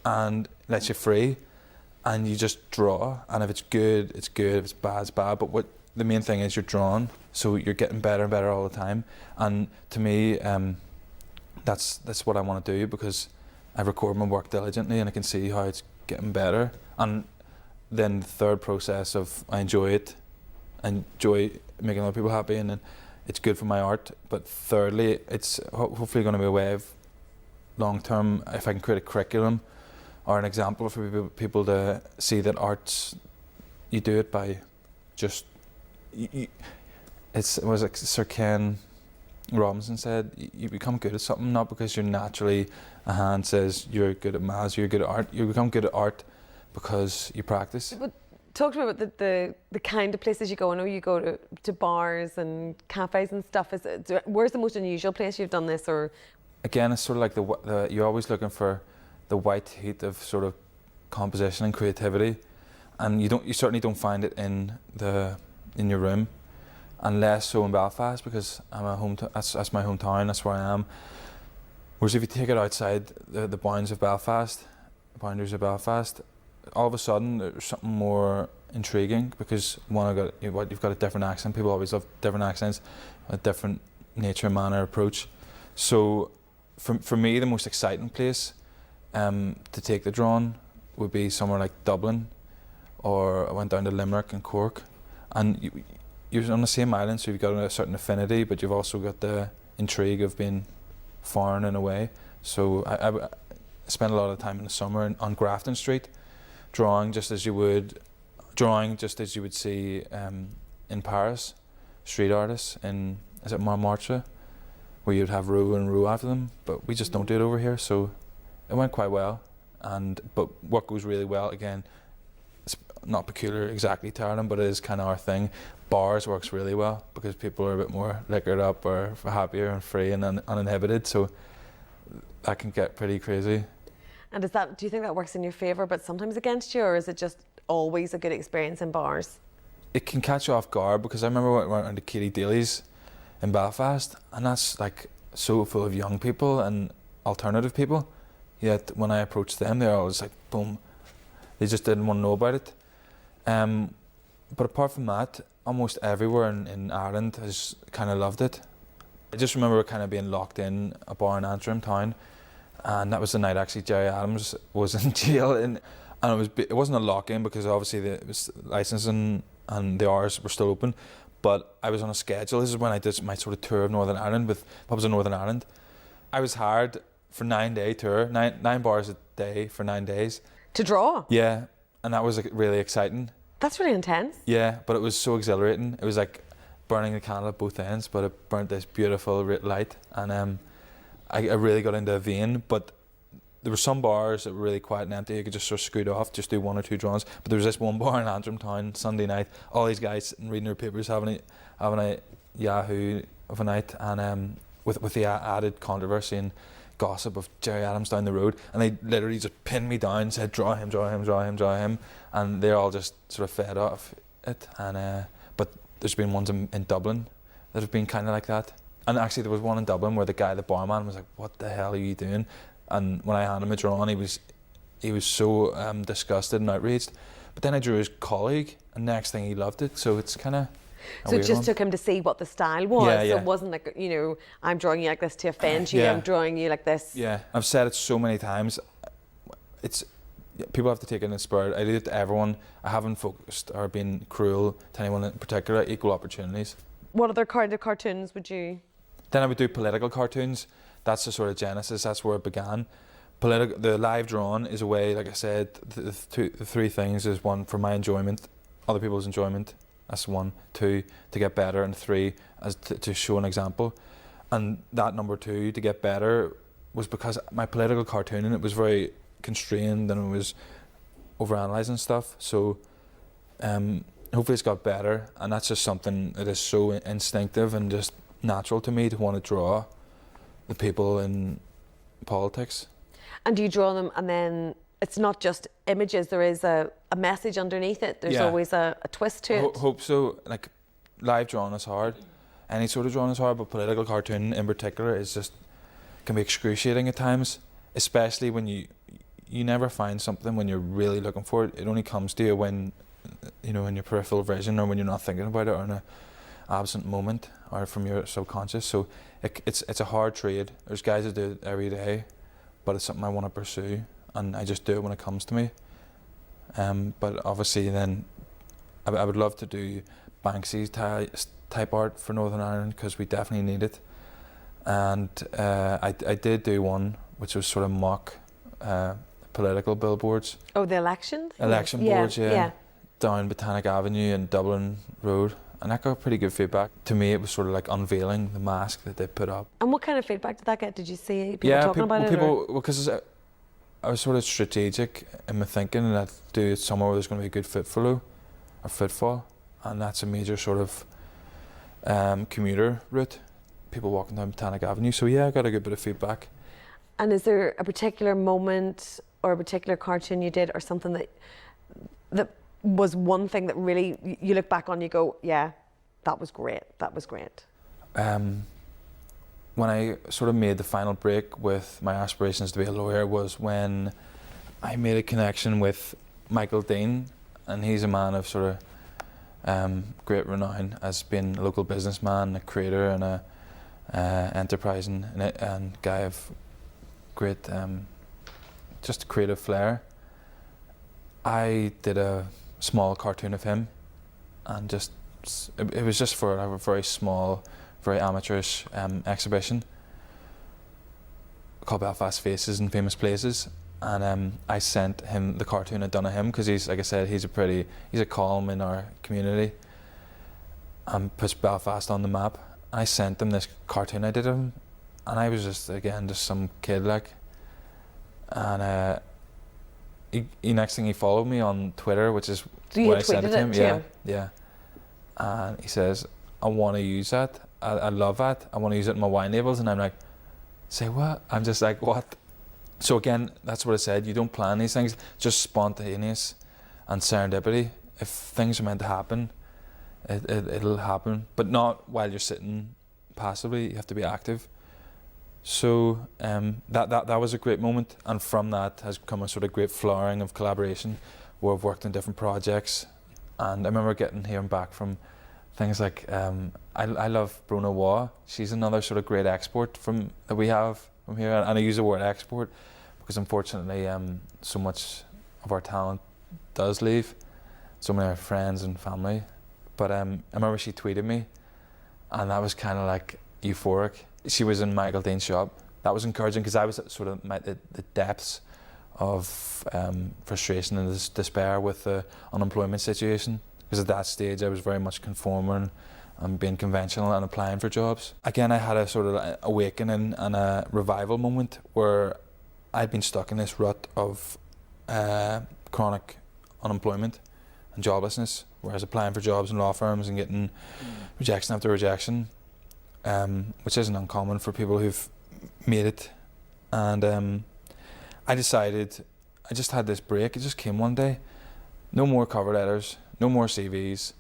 and lets you free, and you just draw. And if it's good, it's good. If it's bad, it's bad. But what the main thing is, you're drawing, so you're getting better and better all the time. And to me, that's what I want to do, because I record my work diligently and I can see how it's getting better. And then the third process of I enjoy it, I enjoy making other people happy, and then it's good for my art. But thirdly, it's hopefully going to be a way of long term, if I can create a curriculum or an example for people to see that arts, you do it by just, it was like Sir Ken Robinson said, you become good at something not because you're naturally, a hand says you're good at maths, you're good at art. You become good at art because you practice. But talk to me about the kind of places you go. I know you go to bars and cafes and stuff. Where's the most unusual place you've done this? Or again, it's sort of like you're always looking for the white heat of sort of composition and creativity, and you certainly don't find it in your room, and less so in Belfast, because that's my hometown, that's where I am. Whereas if you take it outside the boundaries of Belfast, all of a sudden there's something more intriguing, because one, you've got a different accent. People always love different accents, a different nature, manner, approach. So for me, the most exciting place to take the drawing would be somewhere like Dublin, or I went down to Limerick and Cork, and you're on the same island, so you've got a certain affinity, but you've also got the intrigue of being foreign in a way. So I spent a lot of time in the summer on Grafton Street, drawing just as you would see in Paris, street artists in, is it Montmartre, where you'd have row and row after them, but we just don't do it over here. So it went quite well. But what goes really well, again, it's not peculiar exactly to Ireland, but it is kind of our thing. Bars works really well because people are a bit more liquored up, or happier and free and uninhibited, so that can get pretty crazy. And do you think that works in your favour but sometimes against you, or is it just always a good experience in bars? It can catch you off guard, because I remember when I went to Cate Daly's in Belfast, and that's like so full of young people and alternative people, yet when I approached them, they're always like, boom, they just didn't want to know about it. But apart from that, almost everywhere in Ireland has kind of loved it. I just remember kind of being locked in a bar in Antrim town, and that was the night actually Jerry Adams was in jail, and it wasn't a lock-in, because obviously it was licensing and the hours were still open, but I was on a schedule. This is when I did my sort of tour of Northern Ireland with pubs in Northern Ireland. I was hired for 9-day tour, nine bars a day for 9 days. To draw? Yeah, and that was like really exciting. That's really intense. Yeah, but it was so exhilarating. It was like burning the candle at both ends, but it burnt this beautiful light, and I really got into a vein. But there were some bars that were really quiet and empty. You could just sort of scoot off, just do 1 or 2 drawings. But there was this one bar in Antrim town, Sunday night, all these guys sitting reading their papers, having a yahoo of a night, and with the added controversy and gossip of Jerry Adams down the road, and they literally just pinned me down, said draw him, draw him, draw him, draw him, and they're all just sort of fed off it. And but there's been ones in Dublin that have been kind of like that, and actually there was one in Dublin where the barman was like, "What the hell are you doing?" And when I handed him a drawing, he was so disgusted and outraged. But then I drew his colleague, and next thing he loved it. So it's kind of so it just took him to see what the style was. Yeah, yeah. So it wasn't like, I'm drawing you like this to offend you. Yeah. I'm drawing you like this. Yeah, I've said it so many times. People have to take it in spirit. I do it to everyone. I haven't focused or been cruel to anyone in particular. Equal opportunities. What other kind of cartoons would you? Then I would do political cartoons. That's the sort of genesis. That's where it began. The live drawing is a way, like I said, the 3 things is: 1, for my enjoyment, other people's enjoyment. That's 1. 2, to get better, and 3, as to show an example. And that number 2, to get better, was because my political cartooning, it was very constrained and it was overanalyzing stuff. So hopefully it's got better, and that's just something that is so instinctive and just natural to me, to want to draw the people in politics. And do you draw them, and then it's not just images, there is a message underneath it? There's always a twist to it? Hope so. Like, live drawing is hard. Any sort of drawing is hard, but political cartooning in particular can be excruciating at times, especially when you never find something when you're really looking for it. It only comes to you when, you know, in your peripheral vision, or when you're not thinking about it, or in a absent moment, or from your subconscious. So it's a hard trade. There's guys that do it every day, but it's something I want to pursue, and I just do it when it comes to me. But obviously then I would love to do Banksy type art for Northern Ireland, because we definitely need it. And I did do one which was sort of mock political billboards. Oh, the elections? Election boards, yeah. Down Botanic Avenue and Dublin Road. And that got pretty good feedback. To me, it was sort of like unveiling the mask that they put up. And what kind of feedback did that get? Did you see people talking about it? Well, because I was sort of strategic in my thinking, and I'd do it somewhere where there's going to be a good footfall. And that's a major sort of commuter route, people walking down Botanic Avenue. So yeah, I got a good bit of feedback. And is there a particular moment or a particular cartoon you did, or something that was one thing that really you look back on, you go, yeah, that was great. When I sort of made the final break with my aspirations to be a lawyer was when I made a connection with Michael Dean, and he's a man of sort of great renown as being a local businessman, a creator, and a enterprising and guy of great just creative flair. I did a small cartoon of him, and it was just for a very small, very amateurish exhibition called Belfast Faces in Famous Places. And I sent him the cartoon I'd done of him, because he's, like I said, he's a column in our community and puts Belfast on the map. I sent him this cartoon I did of him, and I was just some kid, like, and next thing he followed me on Twitter, which is what I sent it to him. Yeah. And he says, I want to use that. I love that. I want to use it in my wine labels. And I'm like, say what? I'm just like, what? So again, that's what I said. You don't plan these things, just spontaneous and serendipity. If things are meant to happen, it'll happen, but not while you're sitting passively. You have to be active. So that was a great moment, and from that has come a sort of great flowering of collaboration, where I've worked on different projects. And I remember hearing back from things like I love Brona Waugh. She's another sort of great export that we have from here, and I use the word export because unfortunately so much of our talent does leave, so many of our friends and family. But I remember she tweeted me, and that was kind of like euphoric. She was in Michael Dean's shop. That was encouraging, because I was at sort of the depths of frustration and despair with the unemployment situation, because at that stage I was very much conforming and being conventional and applying for jobs. Again, I had a sort of awakening and a revival moment where I'd been stuck in this rut of chronic unemployment and joblessness, where I was applying for jobs in law firms and getting rejection after rejection, which isn't uncommon for people who've made it. And I decided, I just had this break. It just came one day. No more cover letters, no more CVs,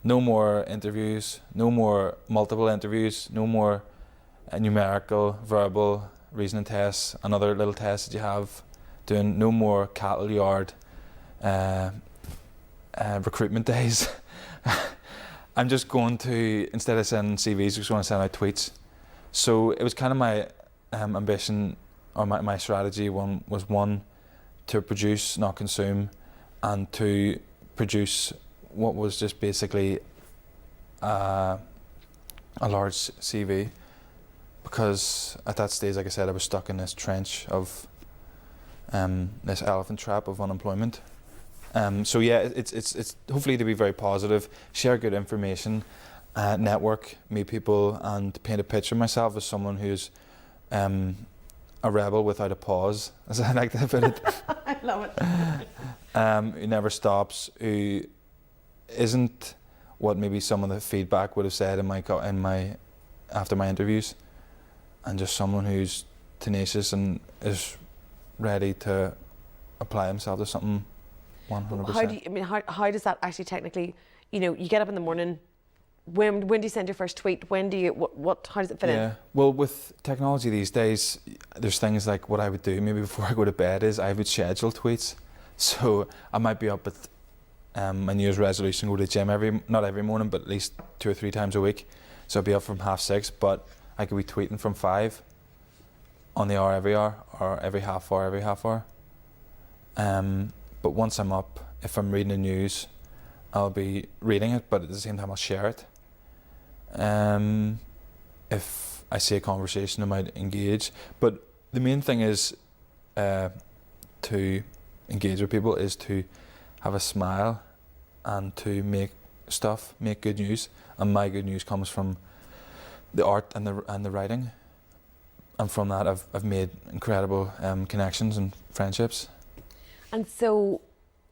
no more interviews, no more multiple interviews, no more numerical, verbal reasoning tests and other little tests that you have doing, no more cattle yard recruitment days. I'm just going to, instead of sending CVs, just going to send out tweets. So it was kind of my ambition, or my strategy was to produce, not consume, and to produce what was just basically a large CV, because at that stage, like I said, I was stuck in this trench of this elephant trap of unemployment. So yeah, it's hopefully to be very positive, share good information, network, meet people, and paint a picture of myself as someone who's a rebel without a pause, as I like to put it. I love it. Who never stops, who isn't what maybe some of the feedback would have said after my interviews, and just someone who's tenacious and is ready to apply himself to something 100%. How does that actually technically, you get up in the morning, when do you send your first tweet? When do you, how does it fit in? Yeah, well, with technology these days, there's things like what I would do maybe before I go to bed is I would schedule tweets. So I might be up with my New Year's resolution, go to the gym not every morning, but at least 2 or 3 times a week. So I'd be up from 6:30, but I could be tweeting from 5 on the hour, or every half hour. But once I'm up, if I'm reading the news, I'll be reading it, but at the same time I'll share it. If I see a conversation, I might engage. But the main thing is to engage with people is to have a smile and to make good news. And my good news comes from the art and the writing. And from that, I've made incredible connections and friendships. And so,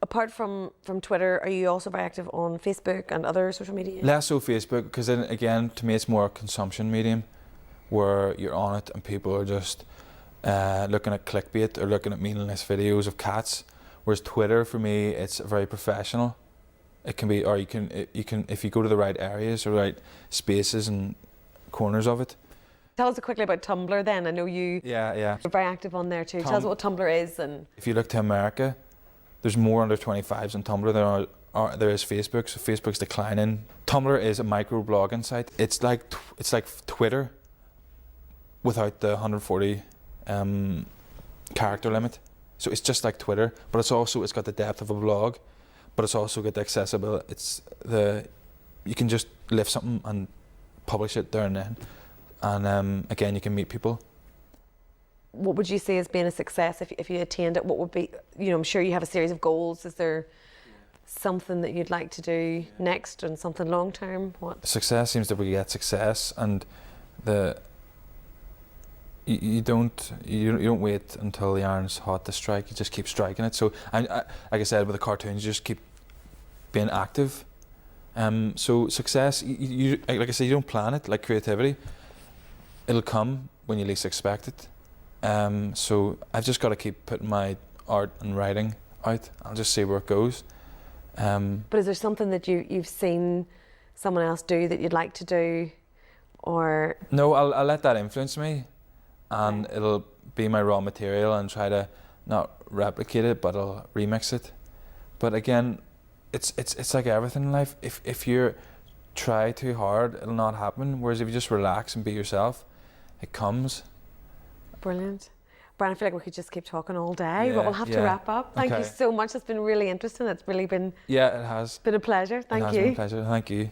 apart from Twitter, are you also very active on Facebook and other social media? Less so Facebook, because then again, to me, it's more a consumption medium, where you're on it and people are just looking at clickbait or looking at meaningless videos of cats. Whereas Twitter, for me, it's very professional. It can be, or you can if you go to the right areas or right spaces and corners of it. Tell us quickly about Tumblr then. I know you are very active on there too. Tell us what Tumblr is. And if you look to America, there's more under 25s on Tumblr than there is Facebook. So Facebook's declining. Tumblr is a micro-blogging site. It's like Twitter without the 140 character limit. So it's just like Twitter, but it's got the depth of a blog, but it's also got the accessibility. You can just lift something and publish it there and then. And again, you can meet people. What would you say has been a success if you attained it? What would be, I'm sure you have a series of goals. Is there something that you'd like to do next and something long term? What? Success seems to beget success, and you don't wait until the iron's hot to strike. You just keep striking it. So like I said, with the cartoons, you just keep being active. So success, you like I said, you don't plan it. Like creativity, it'll come when you least expect it. So I've just got to keep putting my art and writing out. I'll just see where it goes. But is there something that you've seen someone else do that you'd like to do, or? No, I'll let that influence me, and it'll be my raw material and try to not replicate it, but I'll remix it. But again, it's like everything in life. If you try too hard, it'll not happen. Whereas if you just relax and be yourself, it comes. Brilliant. Brian, I feel like we could just keep talking all day, but we'll have to wrap up. Thank you so much. It's been really interesting. It's really been it has been a pleasure. Thank you. It has been a pleasure. Thank you.